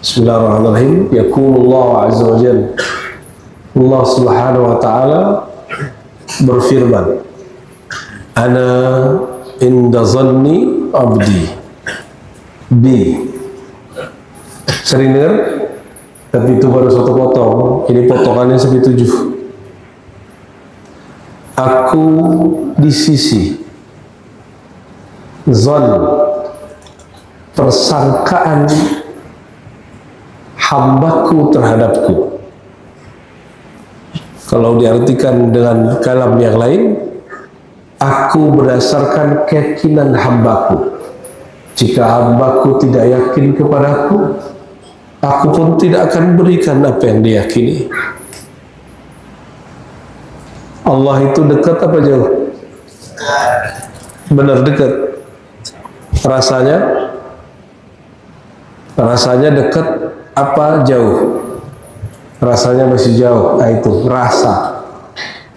Bismillahirrahmanirrahim. Yaqulullah azza wa jalla, Allah subhanahu wa ta'ala berfirman, ana inda zanni abdi bi. Sering dengar? Tapi itu baru satu potong. Ini potongannya sampai 7. Aku di sisi zon, persangkaan hambaku terhadapku. Kalau diartikan dengan kalam yang lain, aku berdasarkan keyakinan hambaku. Jika hambaku tidak yakin kepadaku, aku pun tidak akan berikan apa yang diyakini. Allah itu dekat apa jauh? Benar dekat. Rasanya dekat apa jauh? Rasanya masih jauh. Nah, itu rasa.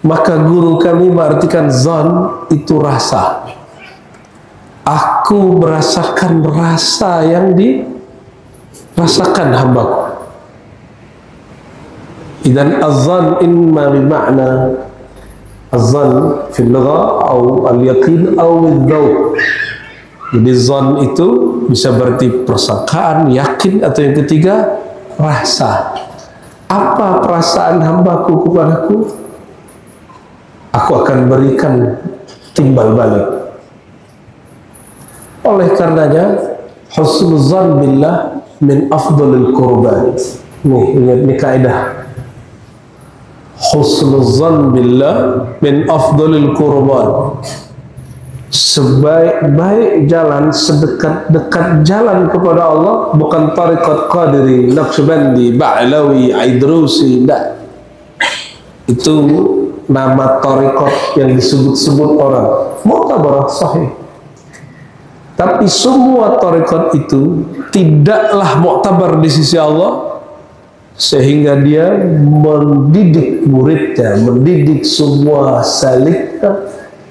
Maka guru kami mengartikan zon itu rasa. Aku merasakan rasa yang dirasakan hambaku. Idan az-zan imma bima'na az-zan fil lugha atau al-yaqin atau al-dzauq. Jadi zon itu bisa berarti persangkaan, yakin, atau yang ketiga rasa. Apa perasaan hambaku kepadaku? Aku akan berikan timbal balik. Oleh karenanya husnuzan billah min afdalil qurbat. Nih, ingat nih kaidah. Husnuzan billah min afdalil qurbat. Sebaik-baik jalan, sedekat-dekat jalan kepada Allah bukan tariqat Qadiri, Naqsyabandi, Ba'lawi, Aidrusi, tidak. Itu nama tariqat yang disebut-sebut orang. Mu'tabarah sahih. Tapi semua tariqat itu tidaklah mu'tabar di sisi Allah, sehingga dia mendidik muridnya, mendidik semua saliknya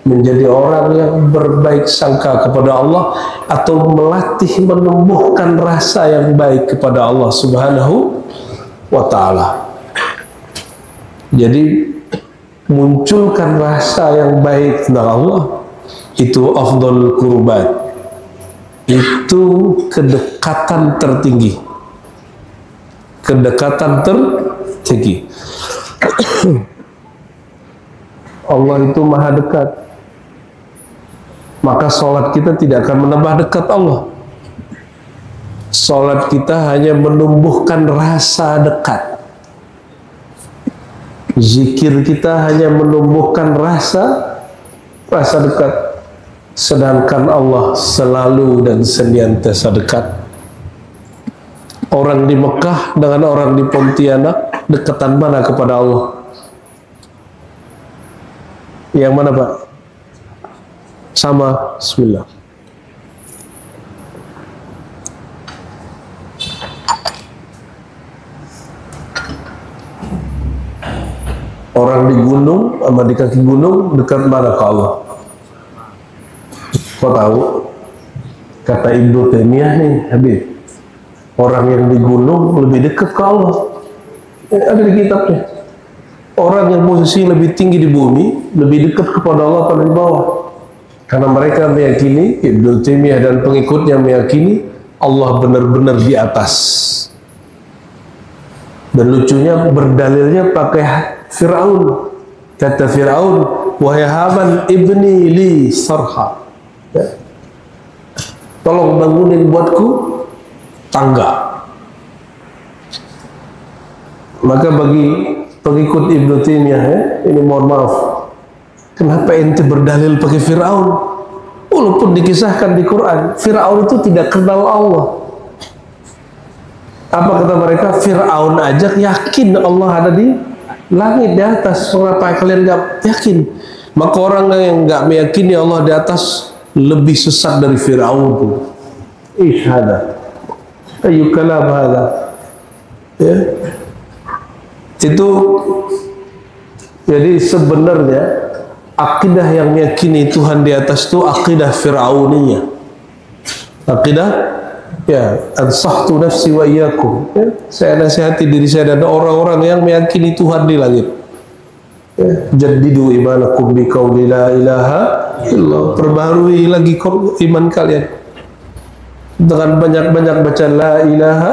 menjadi orang yang berbaik sangka kepada Allah, atau melatih menumbuhkan rasa yang baik kepada Allah subhanahu wa ta'ala. Jadi munculkan rasa yang baik tentang Allah itu afdal qurbat. Itu kedekatan tertinggi. Kedekatan tertinggi. Allah itu maha dekat. Maka sholat kita tidak akan menambah dekat Allah. Sholat kita hanya menumbuhkan rasa dekat. Zikir kita hanya menumbuhkan rasa dekat. Sedangkan Allah selalu dan senantiasa dekat. Orang di Mekah dengan orang di Pontianak, dekatan mana kepada Allah? Yang mana, Pak? Sama. Bismillah. Orang di gunung sama di kaki gunung dekat mana ke Allah? Kau tahu? Kata Ibnu Taimiyah nih, Habib, orang yang di gunung lebih dekat ke Allah. Ada di kitabnya. Orang yang posisi lebih tinggi di bumi lebih dekat kepada Allah pada di bawah. Karena mereka meyakini, Ibnu Taimiyah dan pengikutnya meyakini Allah benar-benar di atas. Dan lucunya berdalilnya pakai Fir'aun. Kata Fir'aun, wahai Haman ibni li sarha, ya, tolong bangunin buatku tangga. Maka bagi pengikut Ibnu Taimiyah, ya, ini mohon maaf, kenapa ente berdalil pakai Fir'aun? Walaupun dikisahkan di Quran, Fir'aun itu tidak kenal Allah. Apa kata mereka? Fir'aun aja yakin Allah ada di langit di atas. Mengapa kalian nggak yakin? Maka orang yang nggak meyakini Allah di atas lebih sesat dari Fir'aun. Ishada. Ayu kalam hada. Ya. Itu jadi sebenarnya akidah yang meyakini Tuhan di atas itu akidah Fir'auniyah. Akidah Ya, ansahtu nafsi wa iyyakum. Ya, saya nasihati diri saya dan orang-orang yang meyakini Tuhan di langit. Ya, jaddidu imanakum bi qauli la ilaha illallah. Perbaharui lagi iman kalian dengan banyak-banyak baca la ilaha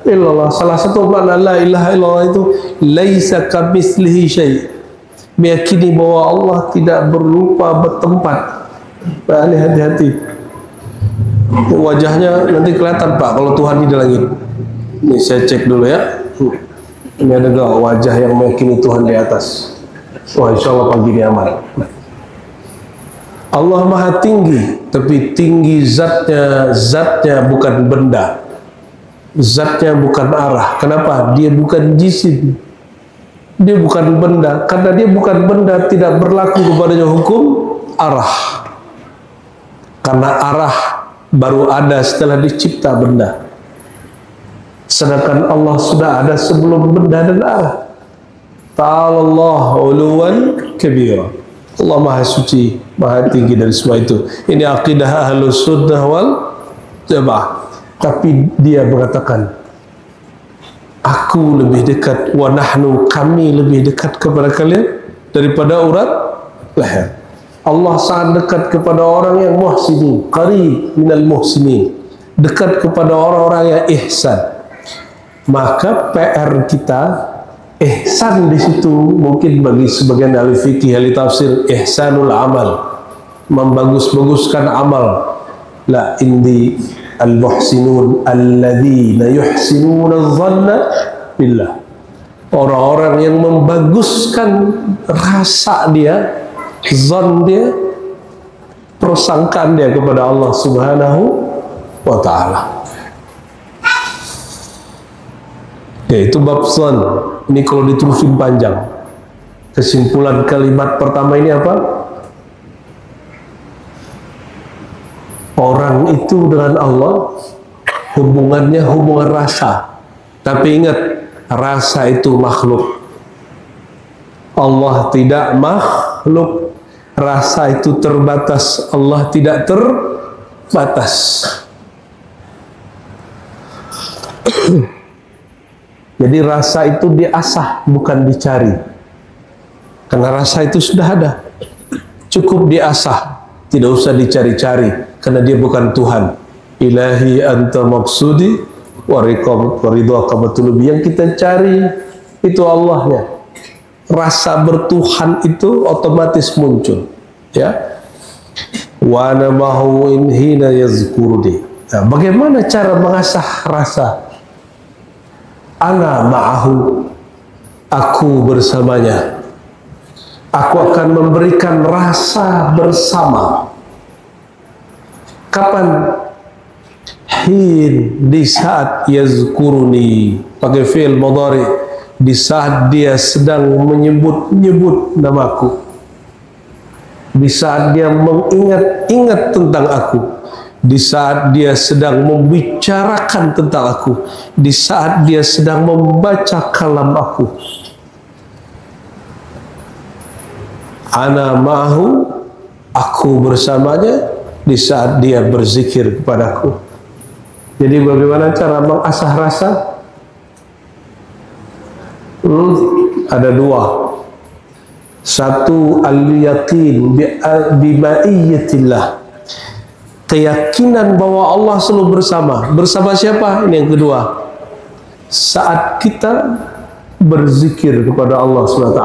illallah. Salah satu makna la ilaha illallah itu laisa kamitslihi syai'. Meyakini bahwa Allah tidak berupa bertempat. Nah, ini hati-hati. Wajahnya nanti kelihatan Pak kalau Tuhan di langit. Ini saya cek dulu ya. Ini ada gak wajah yang meyakini Tuhan di atas? Wah, insya Allah pagi ini aman. Allah maha tinggi, tapi tinggi zatnya bukan benda. Zatnya bukan arah. Kenapa? Dia bukan jisim. Dia bukan benda. Karena dia bukan benda, tidak berlaku kepadanya hukum arah. Karena arah baru ada setelah dicipta benda. Sedangkan Allah sudah ada sebelum benda dan arah. Ta'alallah uluwan kabira. Allah maha suci, maha tinggi dari semua itu. Ini akidah ahlus sunnah wal jamaah. Tapi dia mengatakan, aku lebih dekat, wa nahnu, kami lebih dekat kepada kalian daripada urat leher. Allah sangat dekat kepada orang yang muhsinin, qarib minal muhsinin, dekat kepada orang-orang yang ihsan. Maka PR kita ihsan di situ mungkin bagi sebagian ahli fikih, ahli tafsir, ihsanul amal, membagus-baguskan amal. La indi al-muhsinun alladzina yuhsinuna adh-dhanna billah. Orang-orang yang membaguskan rasa dia, zon dia, persangkaan dia kepada Allah Subhanahu wa ta'ala. Yaitu bab zon. Ini kalau diterusin panjang. Kesimpulan kalimat pertama ini apa? Orang itu dengan Allah hubungannya hubungan rasa. Tapi ingat, rasa itu makhluk. Allah tidak makhluk. Rasa itu terbatas, Allah tidak terbatas. Jadi rasa itu diasah, bukan dicari. Karena rasa itu sudah ada, cukup diasah, tidak usah dicari-cari. Karena dia bukan Tuhan. Ilahi anta maksudi wa ridhaka matlubi. Yang kita cari itu Allahnya. Rasa bertuhan itu otomatis muncul, ya. Wa ana mahu in hina yazkuruni. Nah, bagaimana cara mengasah rasa? Ana ma'ahu, aku bersamanya. Aku akan memberikan rasa bersama. Kapan? Hin, di saat yazkuruni, pakai fi'il mudhari. Di saat dia sedang menyebut-nyebut namaku, di saat dia mengingat-ingat tentang aku, di saat dia sedang membicarakan tentang aku, di saat dia sedang membaca kalam aku. Ana ma'ahu, aku bersamanya di saat dia berzikir kepadaku. Jadi bagaimana cara mengasah rasa? Ada dua. Satu, al-yaqin bima'iyyatillah, keyakinan bahwa Allah selalu bersama. Bersama siapa? Ini yang kedua. Saat kita berzikir kepada Allah SWT,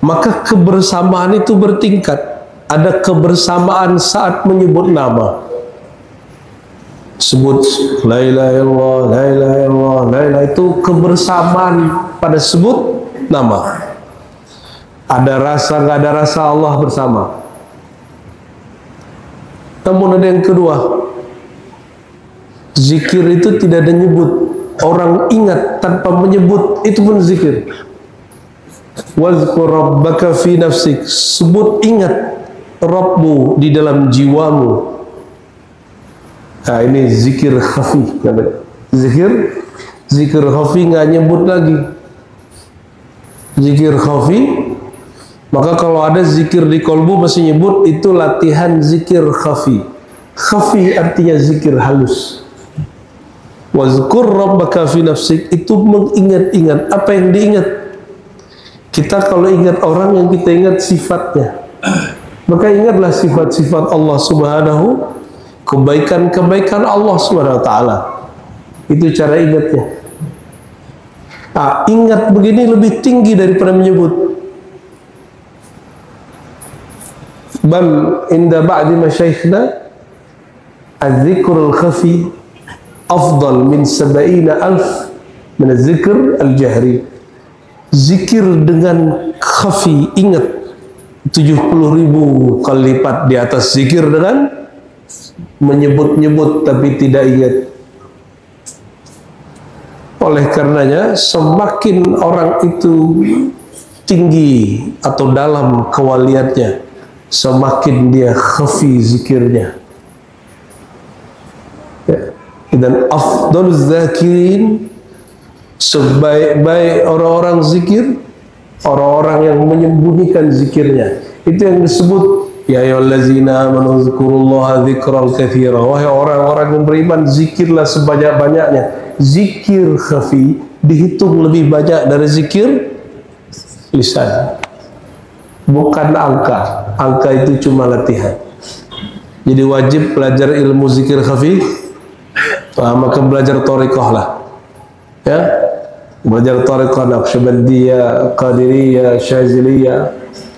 maka kebersamaan itu bertingkat. Ada kebersamaan saat menyebut nama. Sebut la ilaha illallah, la ilaha illallah, la ilaha, itu kebersamaan pada sebut nama. Ada rasa, nggak ada rasa, Allah bersama. Namun ada yang kedua, zikir itu tidak ada nyebut. Orang ingat tanpa menyebut, itu pun zikir. Wazkur rabbaka fi nafsik, sebut, ingat Rabbmu di dalam jiwamu. Nah, ini zikir khafi. Zikir khafi nggak nyebut lagi. Zikir khafi, maka kalau ada zikir di kolbu masih nyebut, itu latihan zikir khafi. Khafi artinya zikir halus. Wazkur rabbaka fi nafsik, itu mengingat-ingat. Apa yang diingat? Kita kalau ingat orang, yang kita ingat sifatnya. Maka ingatlah sifat-sifat Allah Subhanahu, kebaikan-kebaikan Allah Subhanahu wa taala. Itu cara ingatnya. Ingat begini lebih tinggi daripada menyebut. Bal inda ba'di masyayikhna az-zikrul khafi afdal min 70,000 min az-zikr al-jahri. Zikir dengan khafi, ingat, 70.000 kali lipat di atas zikir dengan menyebut-nyebut tapi tidak ingat. Oleh karenanya, semakin orang itu tinggi atau dalam kewaliannya, semakin dia khafi zikirnya. Dan afdaluz zakirin, sebaik-baik orang-orang zikir, orang-orang yang menyembunyikan zikirnya. Itu yang disebut ya ayyuhallazina amanu dzkurullaha dzikran katsira. Wahai orang-orang yang beriman, zikirlah sebanyak-banyaknya. Zikir khafi dihitung lebih banyak dari zikir lisan. Bukan angka. Angka itu cuma latihan. Jadi wajib belajar ilmu zikir khafi. Maka belajar thariqah lah. Ya, belajar thariqah Naqsyabandiyah, Qadiriyah, Syaziliyah.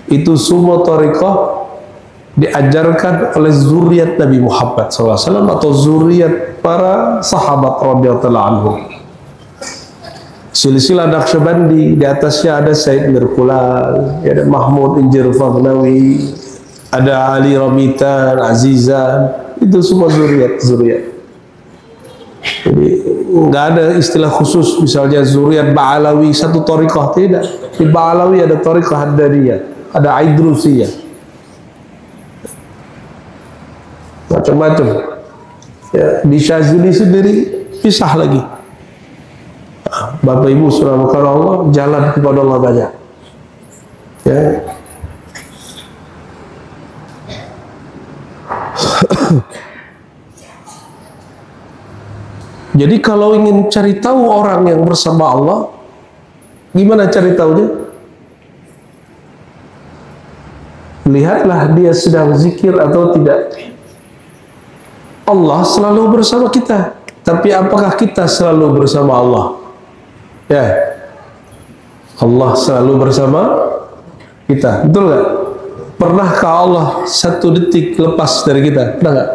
Itu semua thariqah diajarkan oleh zuriat Nabi Muhammad SAW atau zuriat para sahabat radhiyallahu anhum. Silsilah Naqsyabandi, di atasnya ada Said Mirkulal, ada Mahmud Injir Faghnawi, ada Ali Ramitan, Azizan. Itu semua zuriat. Jadi nggak ada istilah khusus misalnya zuriat Ba'alawi satu thariqah, tidak. Di Ba'alawi ada thariqah Haddariyah, ada Aidrusiyah, macam-macam. Ya, di Syazili sendiri pisah lagi. Bapak Ibu surahkan Allah, jalan kepada Allah banyak. Ya. Jadi kalau ingin cari tahu orang yang bersama Allah, gimana cari tahunya? Lihatlah dia sedang zikir atau tidak. Allah selalu bersama kita, tapi apakah kita selalu bersama Allah? Ya, Allah selalu bersama kita, betul nggak? Pernahkah Allah satu detik lepas dari kita? Pernah nggak?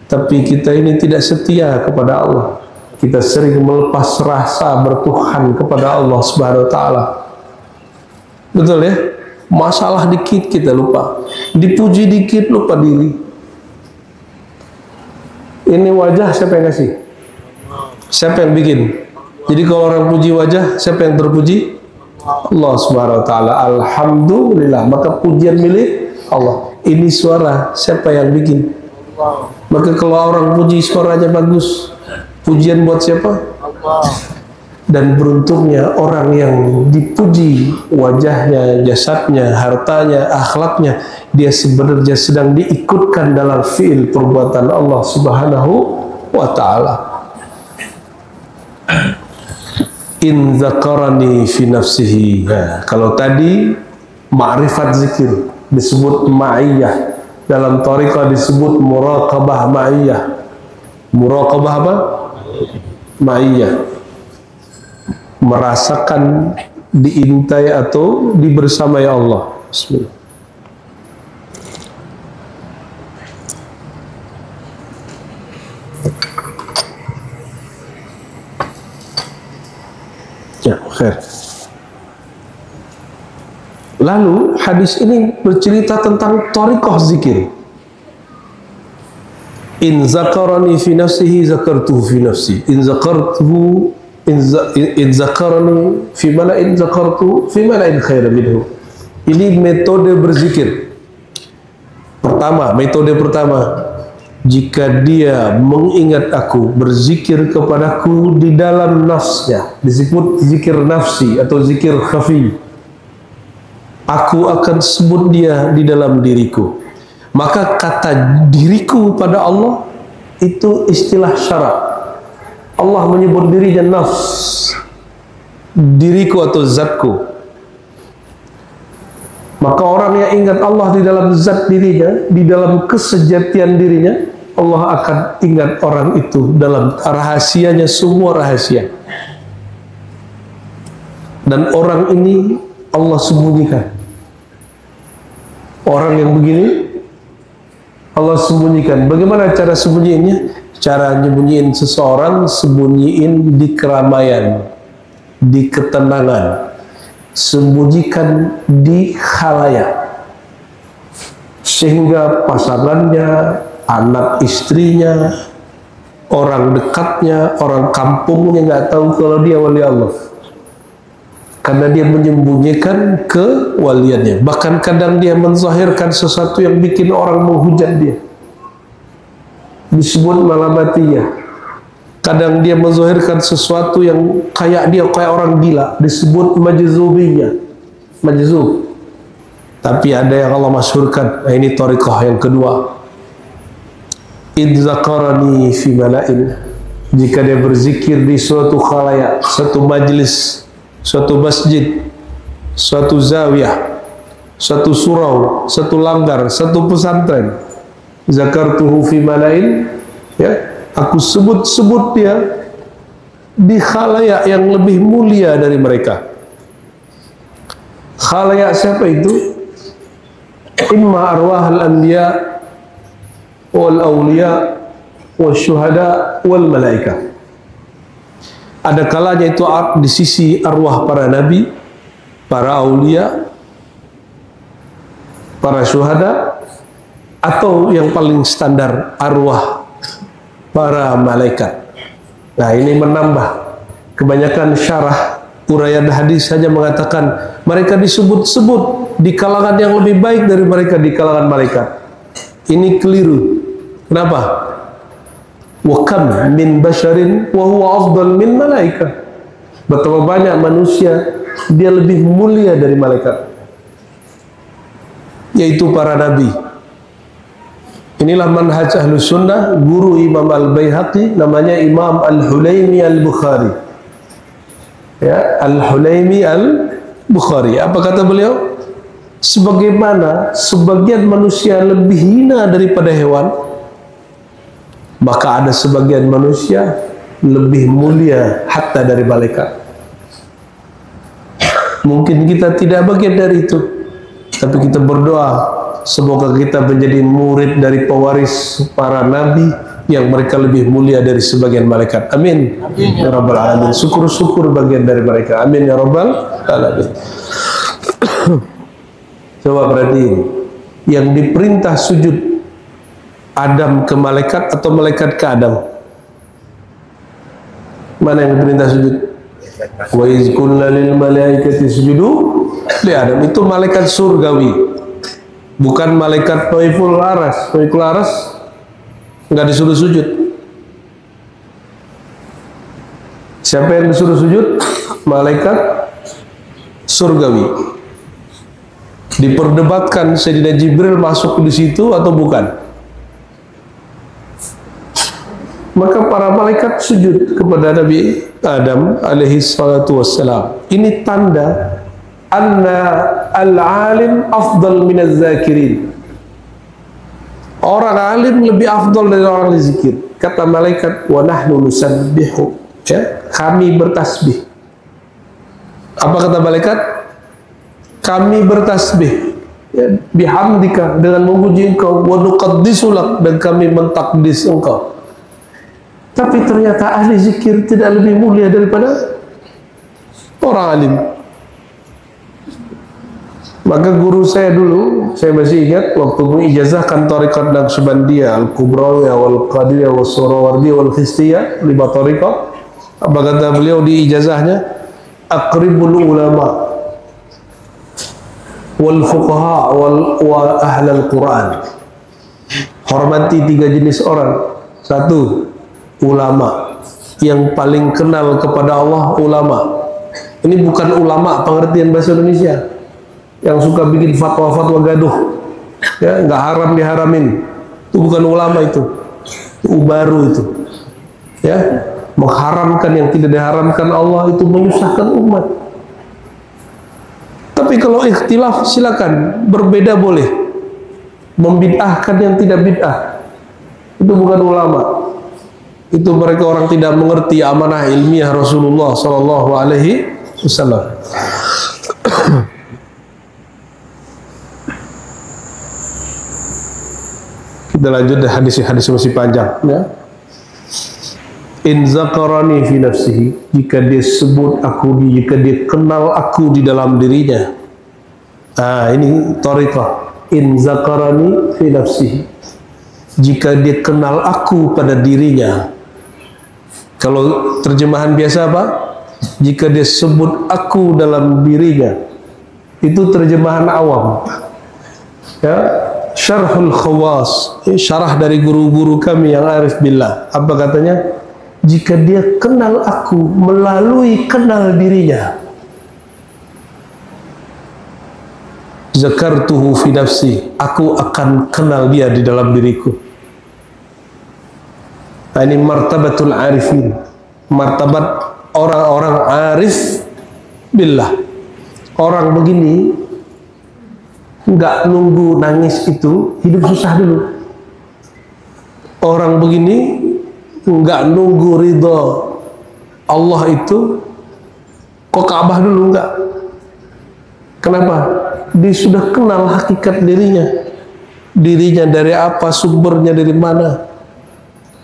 Tapi kita ini tidak setia kepada Allah. Kita sering melepas rasa bertuhan kepada Allah Subhanahu wa taala. Betul ya? Masalah dikit kita lupa. Dipuji dikit lupa diri. Ini wajah siapa yang kasih? Siapa yang bikin? Jadi kalau orang puji wajah, siapa yang terpuji? Allah Subhanahu wa taala. Alhamdulillah, maka pujian milik Allah. Ini suara siapa yang bikin? Maka kalau orang puji suaranya bagus, pujian buat siapa? Allah. Dan beruntungnya orang yang dipuji wajahnya, jasadnya, hartanya, akhlaknya, dia sebenarnya sedang diikutkan dalam fi'il perbuatan Allah Subhanahu wa ta'ala. In zakarani fi nafsihi. Ya, kalau tadi ma'rifat zikir disebut ma'iyah, dalam thariqah disebut muraqabah ma'iyah. Muraqabah apa? Ma'iyah. Merasakan diintai atau dibersamai Allah. Bismillah. Ya, khair. Lalu hadis ini bercerita tentang thariqah zikir. In zakarani fi nafsihi zakartuhu fi nafsi. In zakartuhu in zakarani fi mala'in zakartuhu fi mala'in khairan minhu. Ini metode berzikir. Metode pertama, jika dia mengingat aku, berzikir kepadaku di dalam nafsnya, disebut zikir nafsi atau zikir khafi, aku akan sebut dia di dalam diriku. Maka kata diriku pada Allah itu istilah syarak. Allah menyebut dirinya nafs, diriku atau zatku. Maka orang yang ingat Allah di dalam zat dirinya, di dalam kesejatian dirinya, Allah akan ingat orang itu dalam rahasianya, semua rahasia. Dan orang ini Allah sembunyikan. Orang yang begini Allah sembunyikan. Bagaimana cara sembunyiinnya? Cara nyembunyiin seseorang, sembunyiin di keramaian, di ketenangan, sembunyikan di khalayak, sehingga pasangannya, anak istrinya, orang dekatnya, orang kampungnya nggak tahu kalau dia wali Allah, karena dia menyembunyikan kewaliannya. Bahkan kadang dia menzahirkan sesuatu yang bikin orang menghujat dia, disebut malamatiyah. Kadang dia menzahirkan sesuatu yang kayak orang gila, disebut majzubiyah, majzub. Tapi ada yang Allah masyhurkan, nah ini thariqah yang kedua. Idzakarani fi mala'in, jika dia berzikir di suatu khalayak, suatu majlis, suatu masjid, suatu zawiyah, suatu surau, satu langgar, satu pesantren, zakartuhu fi mala'in, ya, aku sebut-sebut dia di khalayak yang lebih mulia dari mereka. Khalayak siapa itu? Imma arwahul anbiya wal awliya wal syuhada wal malaika. Ada kalanya itu di sisi arwah para nabi, para aulia, para syuhada, atau yang paling standar arwah para malaikat. Nah, ini menambah. Kebanyakan syarah uraian hadis saja mengatakan mereka disebut-sebut di kalangan yang lebih baik dari mereka di kalangan malaikat. Ini keliru. Kenapa? Wa kam min basharin wa huwa afdal min malaika. Betapa banyak manusia dia lebih mulia dari malaikat, yaitu para nabi. Inilah manhaj Ahlus Sunnah. Guru Imam Al-Baihaqi namanya Imam Al-Hulaimi Al-Bukhari. Ya, Al-Hulaimi Al-Bukhari. Apa kata beliau? Sebagaimana sebagian manusia lebih hina daripada hewan, maka ada sebagian manusia lebih mulia hatta dari malaikat. Mungkin kita tidak bagian dari itu, tapi kita berdoa semoga kita menjadi murid dari pewaris para nabi yang mereka lebih mulia dari sebagian malaikat. Amin. Amin ya rabbal alamin. Syukur-syukur bagian dari mereka. Amin ya rabbal alamin. Coba perhatiin, yang diperintah sujud Adam ke malaikat atau malaikat ke Adam? Mana yang diperintah sujud? Wa iz qulna lil malaikati sujudu li Adam. Itu malaikat surgawi, bukan malaikat Toiful Aras. Toiful Aras nggak disuruh sujud. Siapa yang disuruh sujud? Malaikat surgawi. Diperdebatkan Sayyidina Jibril masuk di situ atau bukan. Maka para malaikat sujud kepada Nabi Adam alaihi salatu wassalam. Ini tanda anna al-alim afdal minaz zakirin. Orang alim lebih afdal dari orang yang zikir. Kata malaikat, wa nahnu nusabbihu, ya, kami bertasbih. Apa kata malaikat? Kami bertasbih, ya, bihamdika, dengan memuji engkau, wa nuqaddisu lak, dan kami mentakdis engkau. Tapi ternyata ahli zikir tidak lebih mulia daripada orang alim. Maka guru saya dulu, saya masih ingat waktu mengijazahkan tariqat Naqsyabandiyah, Al-Kubrawiyah, Wal-Qadiriyah, Wal-Surawardiyah, Wal-Khistiyah, 5 tariqat. Apa kata beliau di ijazahnya? Aqribul ulama wal fuqaha wa ahlal Quran. Hormati 3 jenis orang. 1, ulama, yang paling kenal kepada Allah, ulama. Ini bukan ulama pengertian bahasa Indonesia yang suka bikin fatwa-fatwa gaduh, ya, nggak haram diharamin. Itu bukan ulama, itu baru itu, ya. mengharamkan yang tidak diharamkan Allah, itu menyusahkan umat. Tapi kalau ikhtilaf silakan, berbeda boleh, membid'ahkan yang tidak bid'ah, itu bukan ulama, itu mereka orang tidak mengerti amanah ilmiah Rasulullah Sallallahu Alaihi Wasallam. Kita lanjut, hadis masih panjang ya. In zakarani fi nafsihi, jika dia sebut aku, jika dia kenal aku di dalam dirinya. Ini thariqah. In zakarani fi nafsihi, jika dia kenal aku pada dirinya. Kalau terjemahan biasa apa? Jika dia sebut aku dalam dirinya, itu terjemahan awam ya. Syarhul Khawas, syarah dari guru-guru kami yang arif billah, apa katanya? Jika dia kenal aku melalui kenal dirinya, zakartuhu fi nafsi, aku akan kenal dia di dalam diriku. Ini martabatul arifin, martabat orang-orang arif billah. Orang begini nggak nunggu nangis itu hidup susah dulu. Orang begini nggak nunggu ridha Allah itu kok Ka'bah dulu, enggak. Kenapa? Dia sudah kenal hakikat dirinya. Dirinya dari apa, sumbernya dari mana,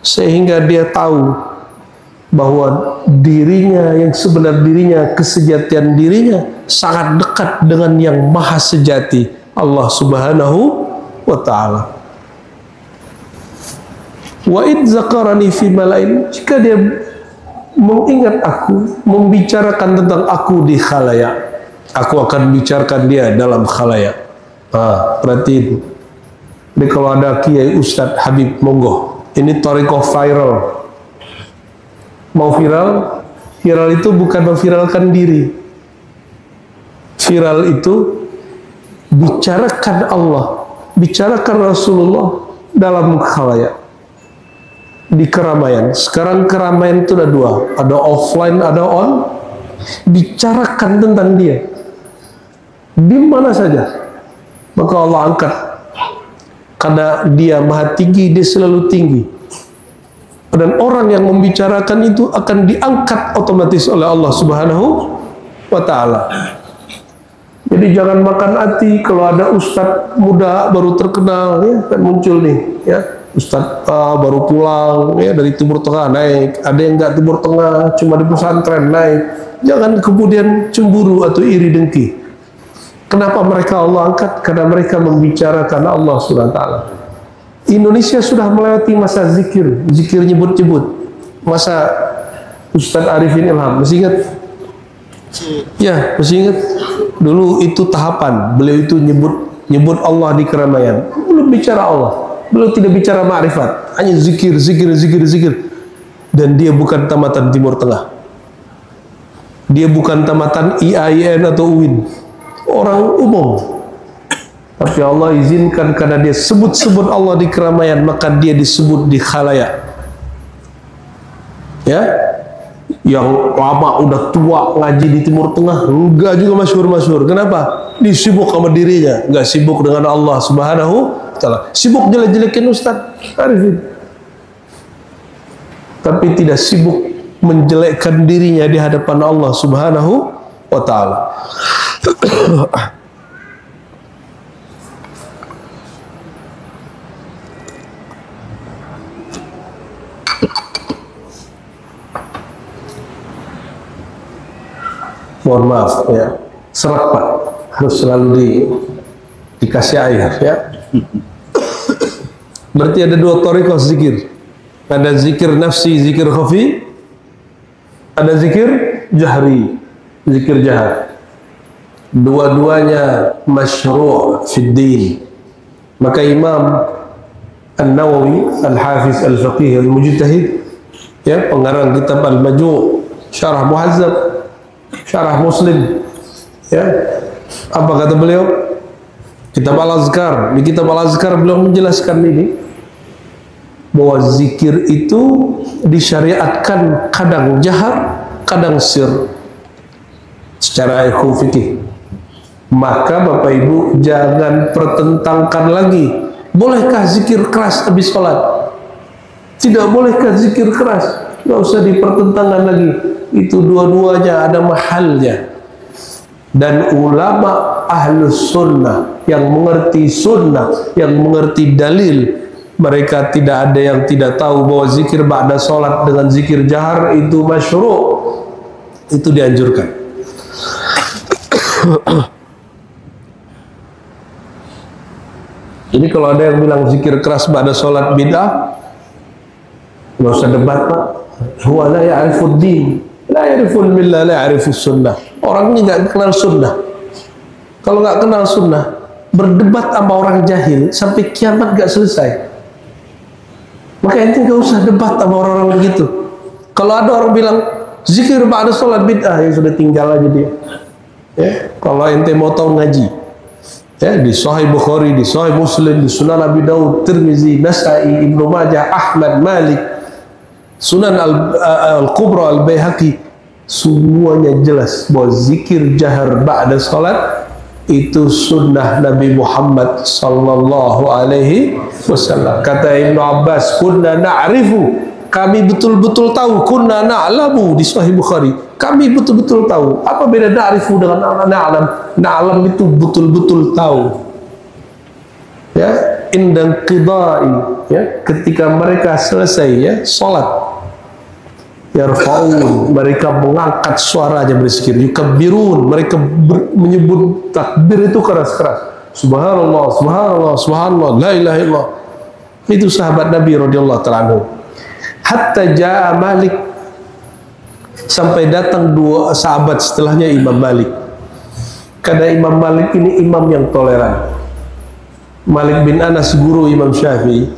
sehingga dia tahu bahwa dirinya yang sebenar dirinya, kesejatian dirinya sangat dekat dengan yang maha sejati, Allah Subhanahu wa ta'ala. Wa id zakarani fi malain, jika dia mengingat aku, membicarakan tentang aku di khalayak, aku akan bicarakan dia dalam khalayak. Berarti itu. Jadi kalau ada Kiai Ustadz Habib, monggo. Ini thariqah viral. Mau viral? Viral itu bukan memviralkan diri. Viral itu bicarakan Allah, bicarakan Rasulullah dalam khalayak, di keramaian. Sekarang keramaian itu ada dua, ada offline, ada on. Bicarakan tentang dia di mana saja, maka Allah angkat, karena dia maha tinggi, dia selalu tinggi, dan orang yang membicarakan itu akan diangkat otomatis oleh Allah Subhanahu wa ta'ala. Jadi jangan makan hati kalau ada ustadz muda baru terkenal ya, kan muncul nih ya, ustadz baru pulang ya dari Timur Tengah naik, ada yang enggak Timur Tengah cuma di pesantren naik. Jangan kemudian cemburu atau iri dengki. Kenapa mereka Allah angkat? Karena mereka membicarakan Allah Subhanahu wa ta'ala. Indonesia sudah melewati masa zikir, zikir nyebut-nyebut. Masa Ustadz Arifin Ilham, masih ingat? Ya, masih ingat? Dulu itu tahapan, beliau itu nyebut Allah di keramaian. Belum bicara Allah, beliau tidak bicara ma'rifat, hanya zikir. Dan dia bukan tamatan Timur Tengah. Dia bukan tamatan IAIN atau UIN, orang umum. Tapi Allah izinkan karena dia sebut-sebut Allah di keramaian, maka dia disebut di khalayak. Ya, yang lama udah tua ngaji di Timur Tengah enggak juga masyhur. Kenapa? Disibuk sama dirinya, enggak sibuk dengan Allah Subhanahu wa ta'ala. Sibuk jelek-jelekin Ustaz Arifin, tapi tidak sibuk menjelekkan dirinya di hadapan Allah Subhanahu wa ta'ala. Mohon maaf ya, serak Pak, harus selalu dikasih air ya. Berarti ada dua thariqah zikir, ada zikir nafsi, zikir khafi, ada zikir jahri, zikir jahar. Dua-duanya masyru' fid din. Maka Imam An-Nawawi Al-Hafiz Al-Faqih Al-Mujtahid ya, pengarang kitab Al-Maju' Syarah Muhazzab, Syarah Muslim ya, apa kata beliau? Kitab Al-Azkar, di kitab Al-Azkar beliau menjelaskan ini bahwa zikir itu disyariatkan kadang jahar, kadang sir secara fikih. Maka Bapak Ibu jangan pertentangkan lagi. Bolehkah zikir keras habis sholat? Tidak bolehkah zikir keras? Nggak usah dipertentangkan lagi. Itu dua-duanya ada mahalnya. Dan ulama ahlus sunnah yang mengerti sunnah, yang mengerti dalil, mereka tidak ada yang tidak tahu bahwa zikir ba'da sholat dengan zikir jahar itu masyru', itu dianjurkan. Ini kalau ada yang bilang zikir keras ba'da sholat bid'ah, nggak usah debat Pak. Huwa la ya'rifud din, la ya'riful millah, la ya'rifus sunnah. Orang ini nggak kenal sunnah. Kalau nggak kenal sunnah, berdebat sama orang jahil sampai kiamat nggak selesai. Maka ente nggak usah debat sama orang-orang begitu. Kalau ada orang bilang zikir ba'da sholat bid'ah, ya sudah tinggal aja dia. Ya, kalau ente mau tahu ngaji, ya, di Sahih Bukhari, di Sahih Muslim, di Sunan Abi Daud, Tirmizi, Nasai, Ibnu Majah, Ahmad, Malik, Sunan Al-Kubra, Al-Baihaqi, semuanya jelas bahwa zikir jahar ba'da salat itu sunnah Nabi Muhammad sallallahu alaihi wasallam. Kata Ibnu Abbas, kunna na'rifu, kami betul-betul tahu, kunna na'lamu di Sahih Bukhari, kami betul-betul tahu. Apa beda na'rifu dengan na'lam? Na'lam itu betul-betul tahu. Ya, indang qidai, ya, ketika mereka selesai ya salat, yarfa'un, mereka mengangkat suaranya berzikir, yukabbirun, mereka menyebut takbir itu keras-keras, subhanallah, subhanallah, subhanallah, la ilaha illallah. Itu sahabat Nabi radhiyallahu ta'ala anhu. Hatta ja'a Malik, sampai datang dua sahabat setelahnya Imam Malik. Karena Imam Malik ini imam yang toleran. Malik bin Anas, guru Imam Syafi'i,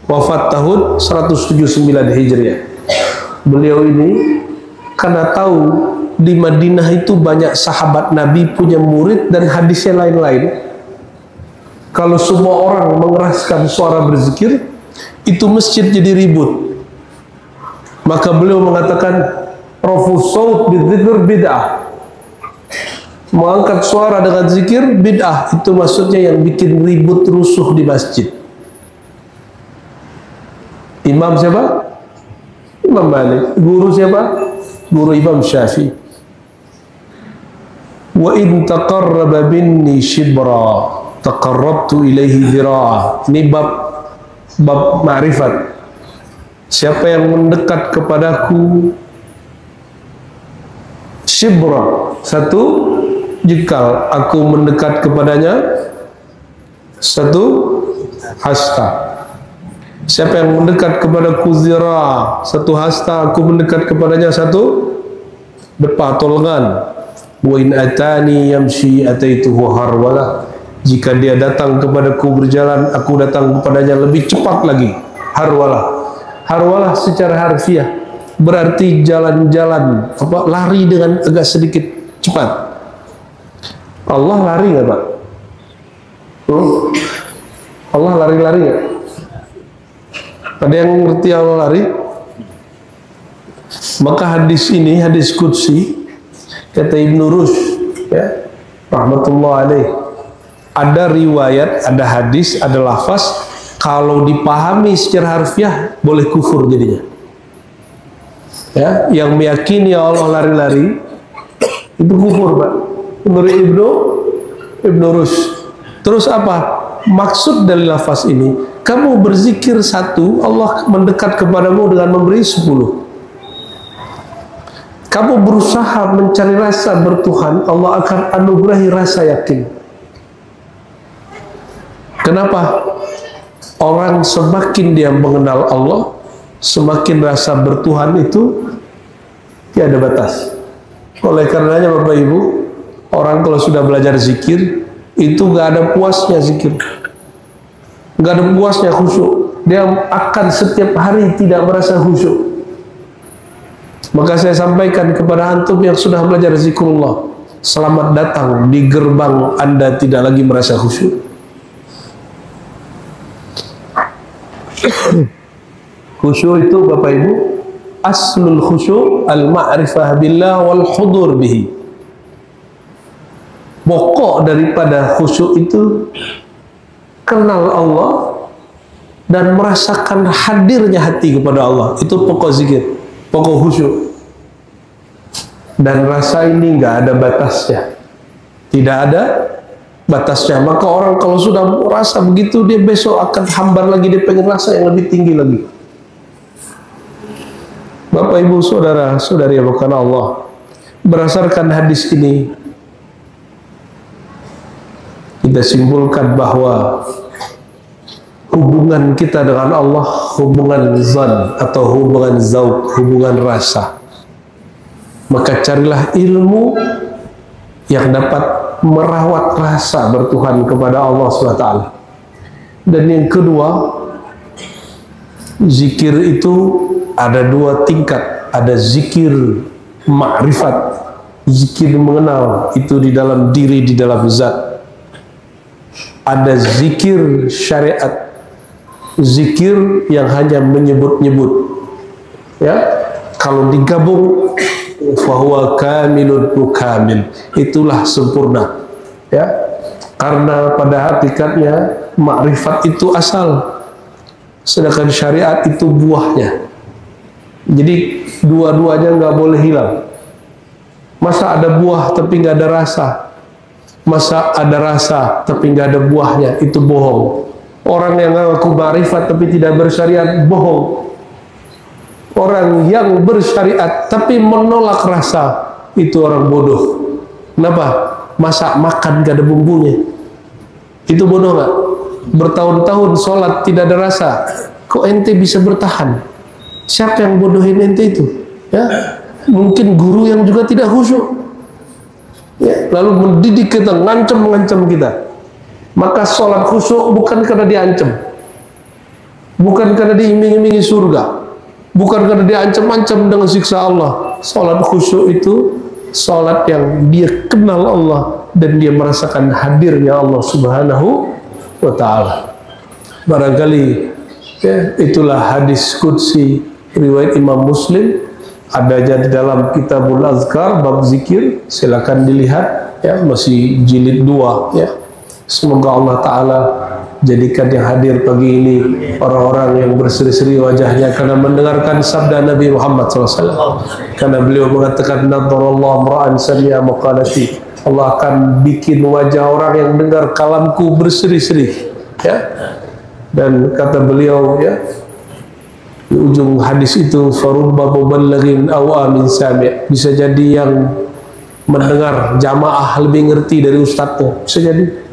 wafat tahun 179 Hijriah. Beliau ini karena tahu di Madinah itu banyak sahabat Nabi punya murid dan hadisnya lain-lain. Kalau semua orang mengeraskan suara berzikir, itu masjid jadi ribut. Maka beliau mengatakan, rafus saut bidzikr bid'ah. Mengangkat suara dengan zikir bid'ah, itu maksudnya yang bikin ribut rusuh di masjid. Imam siapa? Imam Malik. Guru siapa? Guru Imam Syafi'i. Wa in taqarraba minni shibra taqarrabtu ilaihi dhira'a. Ini bab ma'rifat. Siapa yang mendekat kepadaku shibra, satu jengkal, aku mendekat kepadanya satu hasta. Siapa yang mendekat kepada kuzira, satu hasta, aku mendekat kepadanya satu depa atau lengan. Wa in atani yamshi ataituhu harwala. Jika dia datang kepadaku berjalan, aku datang kepadanya lebih cepat lagi. Harwala. Harwala secara harfiah berarti jalan-jalan, apa, lari dengan agak sedikit cepat. Allah lari nggak Pak? Allah lari-lari nggak? Ada yang ngerti Allah lari? Maka hadis ini, hadis qudsi, kata Ibnu Rushd, ya, rahmatullah alaih, ada riwayat, ada hadis, ada lafaz, kalau dipahami secara harfiah boleh kufur jadinya. Ya, yang meyakini Allah lari-lari itu kufur Pak, menurut Ibnu Rushd. Terus apa maksud dari lafaz ini? Kamu berzikir satu, Allah mendekat kepadamu dengan memberi 10. Kamu berusaha mencari rasa bertuhan, Allah akan anugerahi rasa yakin. Kenapa? Orang semakin dia mengenal Allah, semakin rasa bertuhan itu tiada batas. Oleh karenanya Bapak Ibu, orang kalau sudah belajar zikir, itu gak ada puasnya zikir, gak ada puasnya khusyuk. Dia akan setiap hari tidak merasa khusyuk. Maka saya sampaikan kepada antum yang sudah belajar zikrullah, selamat datang di gerbang Anda tidak lagi merasa khusyuk. Khusyuk itu Bapak Ibu, aslul khusyuk al-ma'rifah billah wal hudur bihi. Pokok daripada khusyuk itu kenal Allah dan merasakan hadirnya hati kepada Allah. Itu pokok zikir, pokok khusyuk. Dan rasa ini nggak ada batasnya, tidak ada batasnya. Maka orang kalau sudah merasa begitu, dia besok akan hambar lagi, dia pengen rasa yang lebih tinggi lagi. Bapak Ibu Saudara Saudari yang bukan Allah, berdasarkan hadis ini kita simpulkan bahwa hubungan kita dengan Allah hubungan zan atau hubungan zauq, hubungan rasa. Maka carilah ilmu yang dapat merawat rasa bertuhan kepada Allah SWT. Dan yang kedua, zikir itu ada dua tingkat. Ada zikir ma'rifat, zikir mengenal itu di dalam diri, di dalam zat. Ada zikir syariat, zikir yang hanya menyebut-nyebut. Ya, kalau digabung fahuwa kamilun mukamil, itulah sempurna. Ya, karena pada hakikatnya makrifat itu asal, sedangkan syariat itu buahnya. Jadi dua-duanya nggak boleh hilang. Masa ada buah tapi nggak ada rasa? Masa ada rasa tapi nggak ada buahnya? Itu bohong. Orang yang ngaku makrifat tapi tidak bersyariat, bohong. Orang yang bersyariat tapi menolak rasa, itu orang bodoh. Kenapa? Masak makan gak ada bumbunya, itu bodoh nggak? Bertahun-tahun sholat tidak ada rasa, kok ente bisa bertahan? Siapa yang bodohin ente itu? Ya, mungkin guru yang juga tidak khusyuk. Ya, lalu mendidik kita, ngancam kita. Maka sholat khusyuk bukan karena diancam, bukan karena diiming-imingi surga, bukan karena diancam-ancam dengan siksa Allah. Salat khusyuk itu salat yang dia kenal Allah dan dia merasakan hadirnya Allah Subhanahu wa ta'ala. Barangkali ya, itulah hadis qudsi riwayat Imam Muslim, adanya di dalam Kitabul Azkar bab zikir. Silakan dilihat ya, masih jilid 2 ya. Semoga Allah Ta'ala jadikan yang hadir pagi ini orang-orang yang berseri-seri wajahnya karena mendengarkan sabda Nabi Muhammad SAW. Karena beliau mengatakan, nadarallahu mra'an sami'a maqalati, Allah akan bikin wajah orang yang dengar kalamku berseri-seri ya. Dan kata beliau ya, di ujung hadis itu, farubba muballighin aw amin sami', bisa jadi yang mendengar jamaah lebih ngerti dari ustadznya, bisa jadi.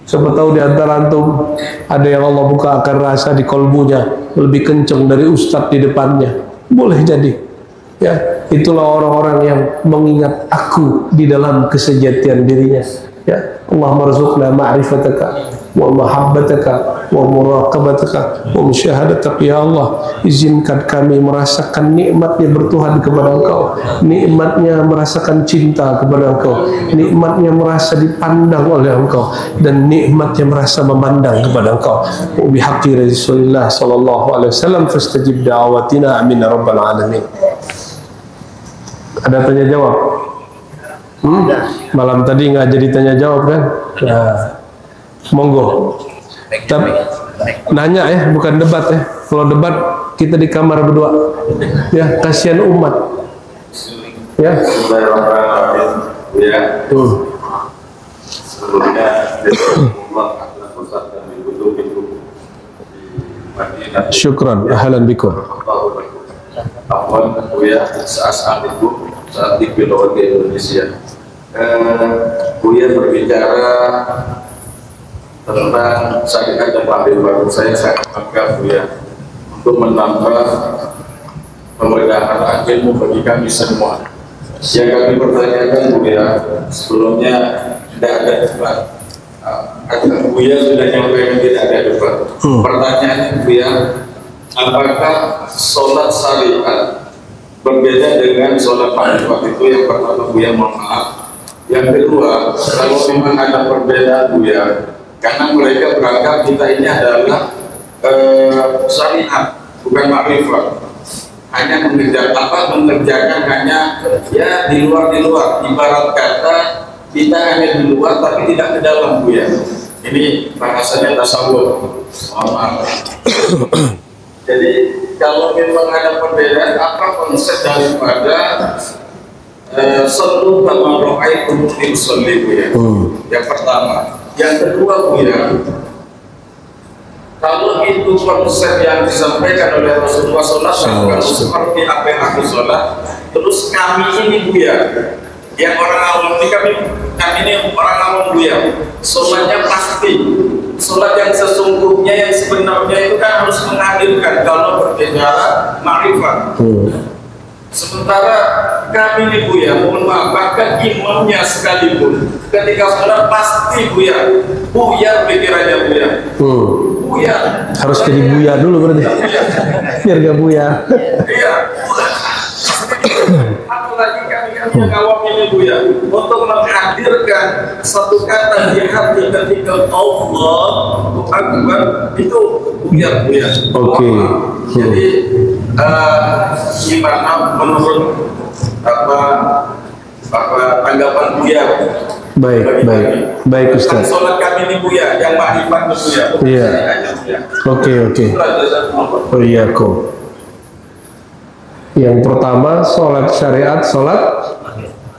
Siapa tahu di antara antum ada yang Allah buka akan rasa di kolbunya lebih kencang dari ustadz di depannya, boleh jadi ya. Itulah orang-orang yang mengingat aku di dalam kesejatian dirinya ya. Allahumma rzuqna ma'rifataka wa mahabbataka wa muraqabataka wa musyahadataka. Ya Allah, izinkan kami merasakan nikmatnya bertuhan kepada Engkau, nikmatnya merasakan cinta kepada Engkau, nikmatnya merasa dipandang oleh Engkau, dan nikmatnya merasa memandang kepada Engkau. Wa bihaqqi Rasulullah sallallahu alaihi wasallam fastajib da'awatina, amin ya rabbal alamin. Ada tanya jawab? Malam tadi nggak jadi tanya jawab kan? Nah, monggo. Nanya ya, bukan debat ya. Kalau debat kita di kamar berdua. Ya, kasihan umat. Ya. Ya. Sebelumnya syukran, ahlan bikum. Afwan Buya saat itu saat di Pilot Indonesia. Buya berbicara tentang syariat dan pandai baru. Saya sangat bangga Buya untuk menambah pemberitaan ilmu bagi kami semua. Yang kami pertanyakan Buya, sebelumnya tidak ada debat. Buya sudah nyampaikan tidak ada debat. Pertanyaannya Buya, apakah sholat syariat berbeda dengan sholat makrifat? Itu yang pertama Buya, mohon maaf. Yang kedua, kalau memang ada perbedaan Buya, karena mereka berangkat kita ini adalah syariat, bukan makrifat. Hanya mengerjakan hanya ya di luar. Ibarat kata kita hanya di luar tapi tidak ke dalam, Bu ya. Ini bahasanya tasawuf. Mohon maaf. Jadi kalau memang ada perbedaan, apa konsep daripada sallu kama ra'aitumuni usolli, Bu ya? Yang pertama. Yang kedua, Bu ya, kalau itu konsep yang disampaikan oleh Rasulullah SAW, kalau seperti apa yang aku sholat, terus kami ini, Bu ya, yang orang awam ini, kami ini orang awam, Bu ya, sholatnya pasti sholat yang sesungguhnya, yang sebenarnya itu kan harus menghadirkan kalau berbicara makrifat. Sementara kami ini, Bu ya, mohon maaf, bahkan imamnya sekalipun ketika sholat pasti buyar pikirannya, Bu ya. Buyar. Harus jadi buya dulu berarti. Biar gak buya. Iya. Apalagi kami yang awam ini, Bu ya, untuk menghadirkan satu kata di hati ketika Allahu Akbar itu buyar, Bu ya. Oke. Jadi gimana menurut tanggapan Buya? Baik Ustaz. Sholat kami ini, Buya, yang makrifat itu, Buya. Iya. Oke. Oh iya kok. Yang pertama sholat syariat, sholat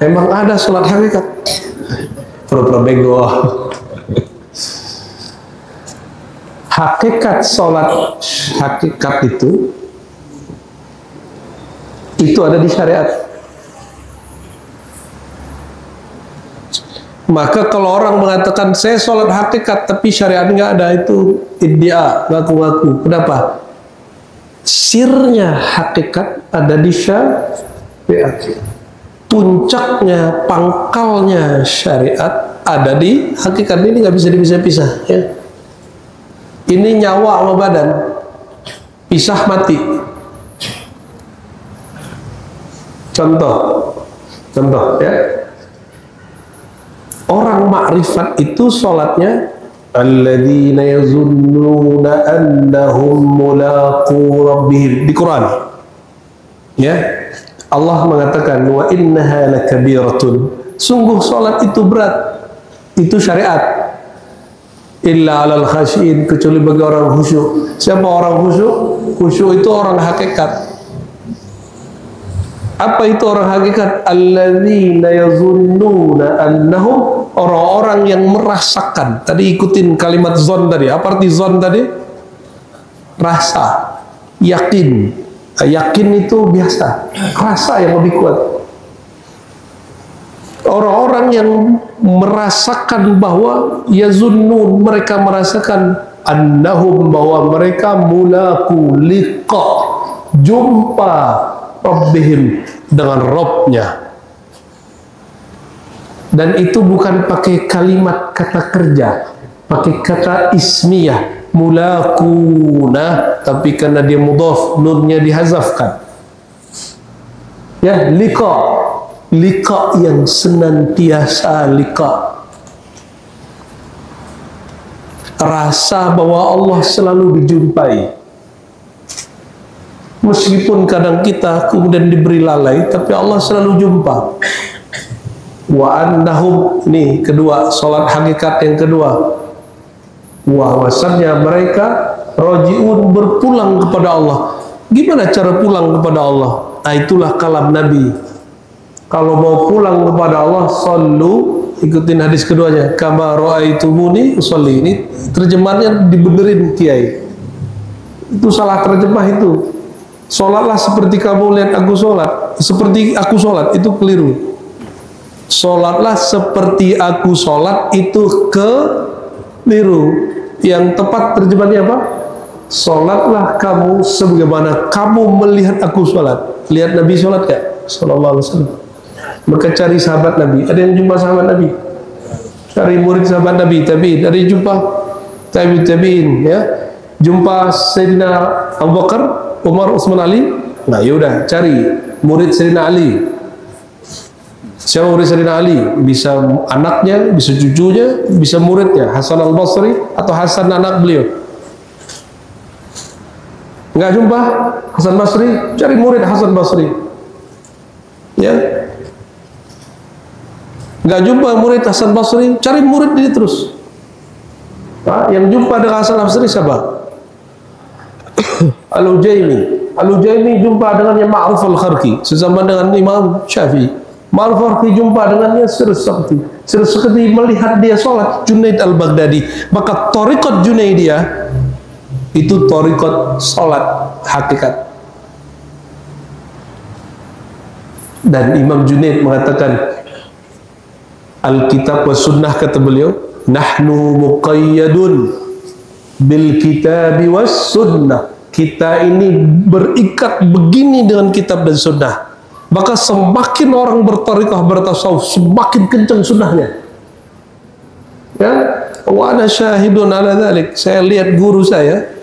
emang ada sholat hakikat. Pura-pura bego. Hakikat sholat hakikat itu ada di syariat. Maka kalau orang mengatakan saya sholat hakikat tapi syariat nggak ada, itu iddia, ngaku-ngaku. Kenapa? Sirnya hakikat ada di syariat. Puncaknya, pangkalnya syariat ada di hakikat. Ini nggak bisa dipisah-pisah, ya. Ini nyawa sama badan, pisah mati. Contoh ya, orang makrifat itu sholatnya alladzina yazunnuna annahum mulaqu rabbihim di Quran, ya. Allah mengatakan wa innaha lakabiratun, sungguh sholat itu berat, itu syariat. Illa alal khasyin, kecuali bagi orang khusyuk. Siapa orang khusyuk? Khusyuk itu orang hakikat. Apa itu orang hakikat? Alladzina yazunnuna annahum, orang-orang yang merasakan. Tadi ikutin kalimat zon tadi. Apa arti zon tadi? Rasa, yakin. Yakin itu biasa, rasa yang lebih kuat. Orang-orang yang merasakan bahwa yazunnun, mereka merasakan annahum, bahwa mereka mulaku liqa, jumpa Rabbihim, dengan Rabbnya. Dan itu bukan pakai kalimat kata kerja, pakai kata ismiyah, mulakuna, tapi karena dia mudhaf, nunnya dihazafkan. Ya, liqa yang senantiasa liqa. Rasa bahwa Allah selalu dijumpai. Meskipun kadang kita kemudian diberi lalai, tapi Allah selalu jumpa. Wa annahum, ini kedua, sholat hakikat yang kedua. Bahwasannya mereka rajiun, berpulang kepada Allah. Gimana cara pulang kepada Allah? Nah, itulah kalam Nabi. Kalau mau pulang kepada Allah, sallu, ikutin hadis keduanya, kama ra'aitumuni usolli. Ini terjemahannya dibenerin Kiai. Itu salah terjemah itu. Sholatlah seperti kamu lihat aku sholat, seperti aku sholat, itu keliru. Sholatlah seperti aku sholat, itu keliru. Yang tepat terjemahannya apa? Sholatlah kamu sebagaimana kamu melihat aku sholat. Lihat Nabi sholat gak? Sallallahu alaihi wasallam. Maka cari sahabat Nabi. Ada yang jumpa sahabat Nabi? Cari murid sahabat Nabi, tabi'in. Ada yang jumpa tabi'in, ya. Jumpa Sayyidina Abu Bakar, Umar, Utsman, Ali. Nah, yaudah, cari murid Sayyidina Ali. Siapa murid Sayyidina Ali? Bisa anaknya, bisa cucunya, bisa muridnya, Hasan al-Basri atau Hasan anak beliau. Nggak jumpa Hasan Basri, cari murid Hasan Basri. Ya. Nggak jumpa murid Hasan Basri, cari murid dia terus. Nah, yang jumpa dengan Hasan Basri siapa? Al-Ujaimi jumpa dengannya Ma'ruf Al-Kharqi, sezaman dengan Imam Syafi'i. Ma'ruf Al-Kharqi jumpa dengannya Sir Sakti. Sir Sakti melihat dia sholat Junaid Al-Baghdadi, maka thariqat Junaidiyah itu thariqat sholat hakikat. Dan Imam Junaid mengatakan, Alkitab wa sunnah, kata beliau, nahnu muqayyadun bil kitabi was sunnah. Kita ini berikat begini dengan kitab dan sunnah. Maka semakin orang bertariqah, bertasawuf, semakin kencang sunnahnya. Ya, wa ana syahidun ala dzalik. Saya lihat guru saya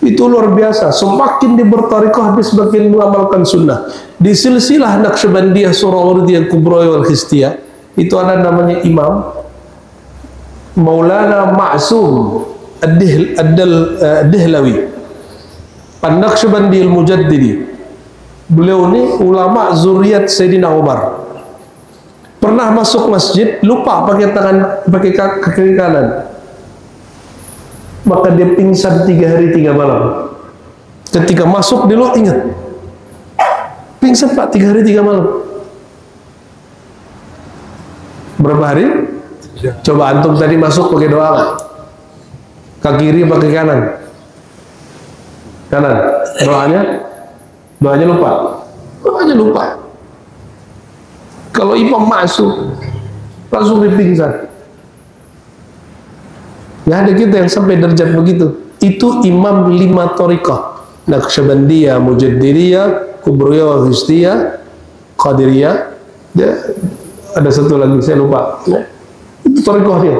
itu luar biasa. Semakin dia bertariqah, dia semakin mengamalkan sunnah. Di silsilah Naqsyabandiyah Surawardiyah Kubra wal Khistiyah itu ada namanya Imam Maulana Ma'sum Ad-Dihlawi An-Naqsyabandi Al-Mujaddidi. Beliau ini ulama zuriat Sayyidina Umar. Pernah masuk masjid, lupa pakai kaki kanan, maka dia pingsan 3 hari 3 malam. Ketika masuk dia lupa, ingat, pingsan Pak 3 hari 3 malam. Berapa hari? Coba antum tadi masuk pakai doa nggak? Kaki kiri pakai kanan. Kanan. Doanya lupa. Doanya lupa. Kalau imam masuk, langsung dipingsan. Nggak ada kita yang sampai derajat begitu. Itu imam 5 thariqah. Naqsyabandiyah, Mujaddiriyah, Kubriyah, Khistiyah, Qadiriyah. Ada satu lagi saya lupa. Itu thariqah dia.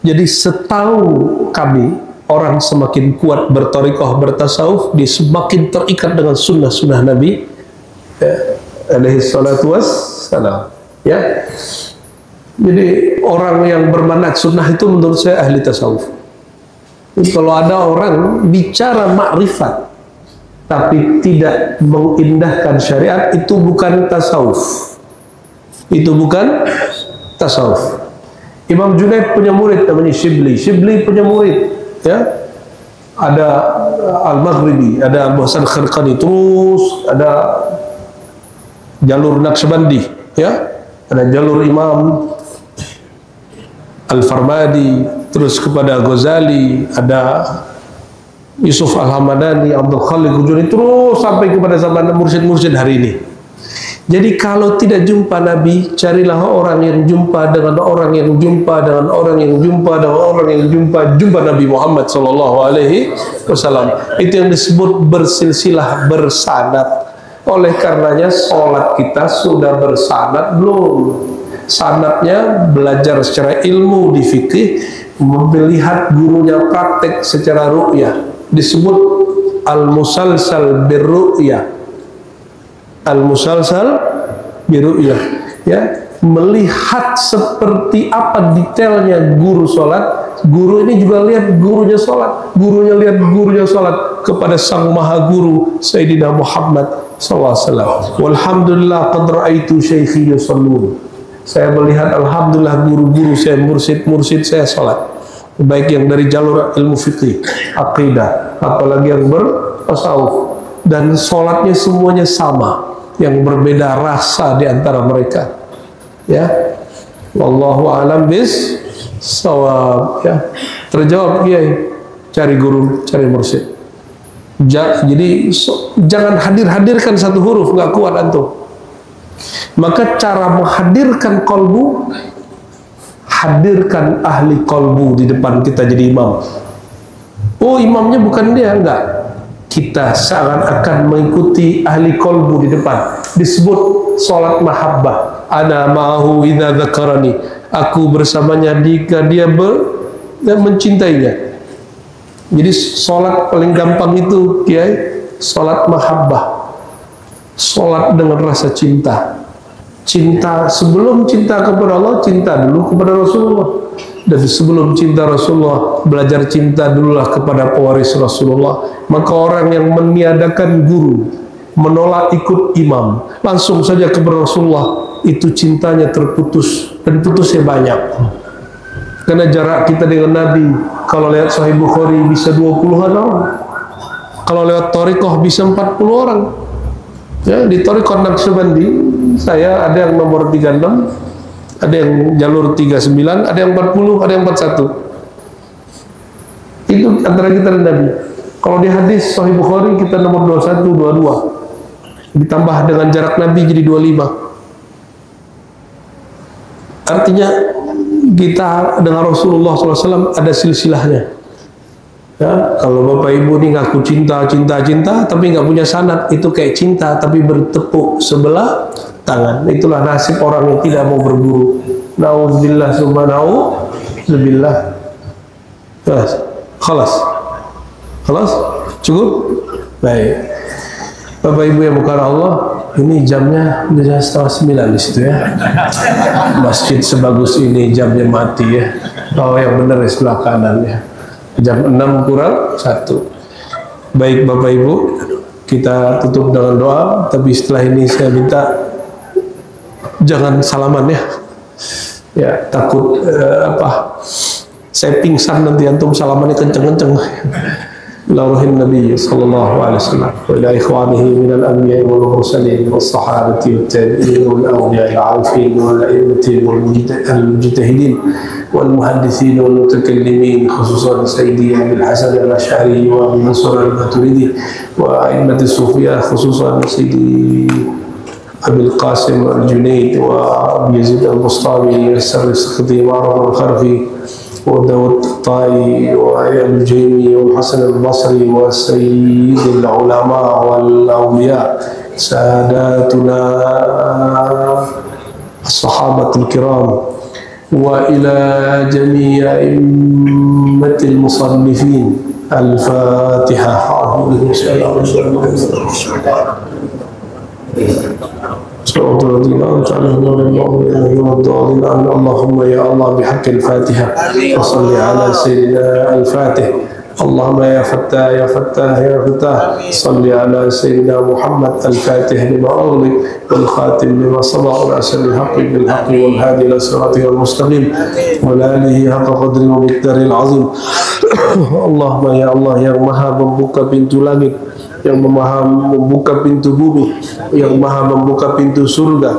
Jadi setahu kami, orang semakin kuat berthariqah, bertasawuf, dia semakin terikat dengan sunnah-sunnah Nabi alaihi salatu wassalam. Ya. Jadi orang yang bermanhaj sunnah itu menurut saya ahli tasawuf. Kalau ada orang bicara makrifat tapi tidak mengindahkan syariat, itu bukan tasawuf. Itu bukan tasawuf. Imam Junaid punya murid namanya Shibli. Shibli punya murid, ya. Ada Al-Maghribi, ada Abu Hasan Kharqani, terus ada jalur Naqsyabandi, ya. Ada jalur Imam Al-Farmadi, terus kepada Ghazali, ada Yusuf Al-Hamadani, Abdul Khaliq Hujuni, terus sampai kepada zaman mursyid-mursyid hari ini. Jadi kalau tidak jumpa Nabi, carilah orang yang jumpa dengan orang yang jumpa dengan orang yang jumpa dengan orang yang jumpa Nabi Muhammad SAW. Itu yang disebut bersilsilah, bersanad. Oleh karenanya sholat kita sudah bersanad belum? Sanadnya belajar secara ilmu di fikih, melihat gurunya praktek secara ru'yah, disebut al-musalsal birru'yah. Al-musalsal birru'yah, ya, melihat seperti apa detailnya guru sholat. Guru ini juga lihat gurunya sholat, gurunya lihat gurunya sholat kepada sang maha guru Sayyidina Muhammad SAW. Walhamdulillah qad ra'aitu syaikhi yusallun. Saya melihat alhamdulillah guru-guru saya, mursyid saya sholat, baik yang dari jalur ilmu fikih, aqidah, apalagi yang bertasawuf, dan sholatnya semuanya sama, yang berbeda rasa di antara mereka. Ya, wallahu a'lam bis-shawab. Ya, terjawab Kiai, cari guru, cari mursyid. Jadi jangan hadirkan satu huruf, nggak kuat antum. Maka cara menghadirkan kolbu, hadirkan ahli kolbu di depan kita jadi imam. Oh, imamnya bukan dia, enggak. Kita seakan-akan mengikuti ahli kolbu di depan. Disebut sholat mahabbah. Ana ma'ahu idza dzakarani. Aku bersamanya jika dia mencintainya. Jadi sholat paling gampang itu, Kiai, sholat mahabbah. Sholat dengan rasa cinta. Cinta, sebelum cinta kepada Allah, cinta dulu kepada Rasulullah. Dan sebelum cinta Rasulullah, belajar cinta dululah kepada pewaris Rasulullah. Maka orang yang meniadakan guru, menolak ikut imam, langsung saja kepada Rasulullah, itu cintanya terputus, dan putusnya banyak. Karena jarak kita dengan Nabi, kalau lihat Sahih Bukhari bisa 20-an orang, kalau lewat Thariqah bisa 40 orang. Ya, di Thariqah Naqsyabandi saya ada yang nomor 36, ada yang jalur 39, ada yang 40, ada yang 41. Itu antara kita dan Nabi. Kalau di hadis Sahih Bukhari kita nomor 21, 22, ditambah dengan jarak Nabi jadi 25. Artinya kita dengan Rasulullah SAW ada silsilahnya. Ya, kalau bapak ibu ini ngaku cinta, tapi nggak punya sanad, itu kayak cinta tapi bertepuk sebelah tangan. Itulah nasib orang yang tidak mau berguru. Nauzubillah summa nauzubillah. Khalas, cukup. Baik, bapak ibu yang bukan Allah, ini jamnya udah 8:30 di situ ya. Masjid sebagus ini jamnya mati ya. Oh, yang benar di sebelah kanan ya. Jam 6 kurang 1. Baik bapak ibu, kita tutup dengan doa. Tapi setelah ini saya minta jangan salaman ya. Ya, takut saya pingsan nanti antum salamannya kenceng-kenceng. Lauhin Nabi sallallahu alaihi wasallam wa ila ikhwanihi minal anbiya'i wal mursalin was sahabati wat tabi'in wal awliya'i al 'arifin wal a'immati wal mujtahidin wal muhaddithin wal mutakallimin khususan Sayyidi Abil Hasan al-Asy'ari wa Abu Mansur al-Maturidi wa a'immati sufiyah khususan Sayyidi Abil Qasim al-Junaid wa Abu Yazid al-Bustami al-Sakti wa al-Kharfi وداود الطائي وأبي الجيمي والحسن البصري وسيد العلماء والأولياء ساداتنا الصحابة الكرام وإلى جميع أئمة المصنفين. الفاتحة. اللهم يا الله بحق الفاتحة وصل على سيدنا الفاتح. اللهم يا فتاح يا فتاح يا فتاح صل على سيدنا محمد الفاتح لما أغلق والخاتم لما سبق وناصر الحق بالحق والهادي إلى صراطه المستقيم وعلى آله حق قدره ومقداره العظيم. اللهم يا الله yang maha membuka pintu langit, yang maha membuka pintu bumi, yang maha membuka pintu surga.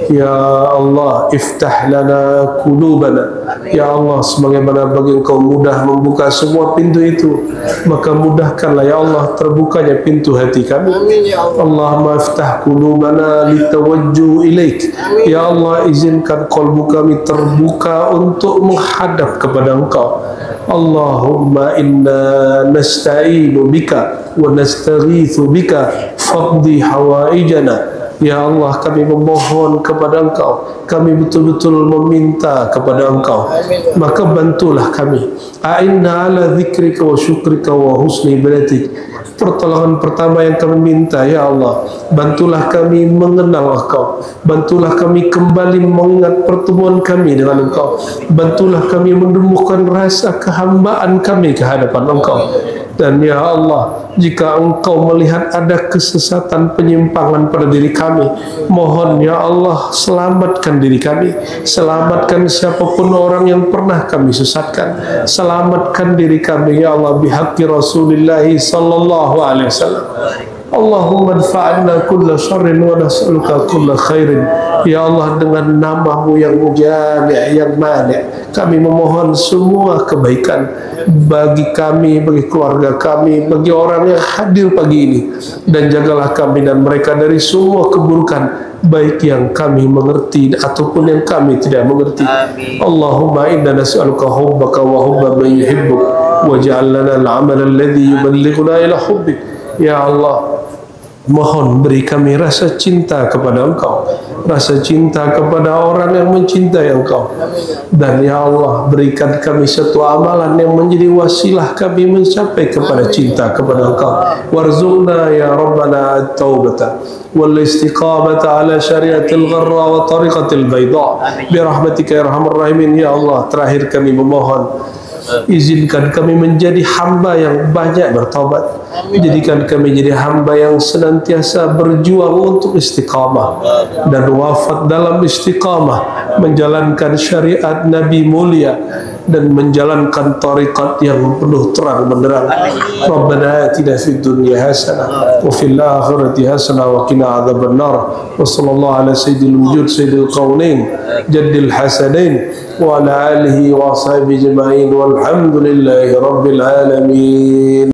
Ya Allah, iftah lana qulubana. Ya Allah, sebagaimana bagi Engkau mudah membuka semua pintu itu, maka mudahkanlah ya Allah terbukanya pintu hati kami. Allahumma iftah qulubana litawajjuh ilaik. Ya Allah, izinkan qalbu kami terbuka untuk menghadap kepada Engkau. Allahumma inna nasta'inu bika wa nastaghithu bika faqdi hawaijana. Ya Allah, kami memohon kepada Engkau, kami betul-betul meminta kepada Engkau, maka bantulah kami. A'inna ala dzikrika wa syukrika wa husni ibadatik. Pertolongan pertama yang kami minta, ya Allah, bantulah kami mengenal Engkau, bantulah kami kembali mengingat pertemuan kami dengan Engkau, bantulah kami menumbuhkan rasa kehambaan kami ke hadapan Engkau. Dan ya Allah, jika Engkau melihat ada kesesatan penyimpangan pada diri kami, mohon ya Allah selamatkan diri kami, selamatkan siapapun orang yang pernah kami sesatkan, selamatkan diri kami ya Allah bihaqqi Rasulullah sallallahu alaihi wasallam. Allahumma adfa'na kulla syarrin wa nas'aluka kulla khairin. Ya Allah, dengan nama-Mu yang jami', yang mani', kami memohon semua kebaikan bagi kami, bagi keluarga kami, bagi orang yang hadir pagi ini, dan jagalah kami dan mereka dari semua keburukan, baik yang kami mengerti ataupun yang kami tidak mengerti. Allahumma inna nas'aluka hubbaka wa hubba man yuhibbuk waj'al lana al-'amala alladhi yuballighuna ila hubbik. Ya Allah, mohon beri kami rasa cinta kepada Engkau, rasa cinta kepada orang yang mencintai Engkau. Dan ya Allah, berikan kami satu amalan yang menjadi wasilah kami mencapai kepada cinta kepada Engkau. Warzuqna ya Rabbana at-taubata wal istiqamata ala syariatil gharra wa tariqatil bayda birahmatika ya arhamar rahimin. Ya Allah, terakhir kami memohon, izinkan kami menjadi hamba yang banyak bertaubat. Jadikan kami jadi hamba yang senantiasa berjuang untuk istiqamah dan wafat dalam istiqamah, menjalankan syariat Nabi mulia dan menjalankan tariqat yang penuh terang benderang. Rabbana atina fid dunya hasanah wa fil akhirati hasanah wa qina adzabannar. Wa sallallahu ala sayyidil wujud sayyidil qaunain jaddil hasanain wa ala alihi wa ashabihi ajma'in walhamdulillahi rabbil alamin.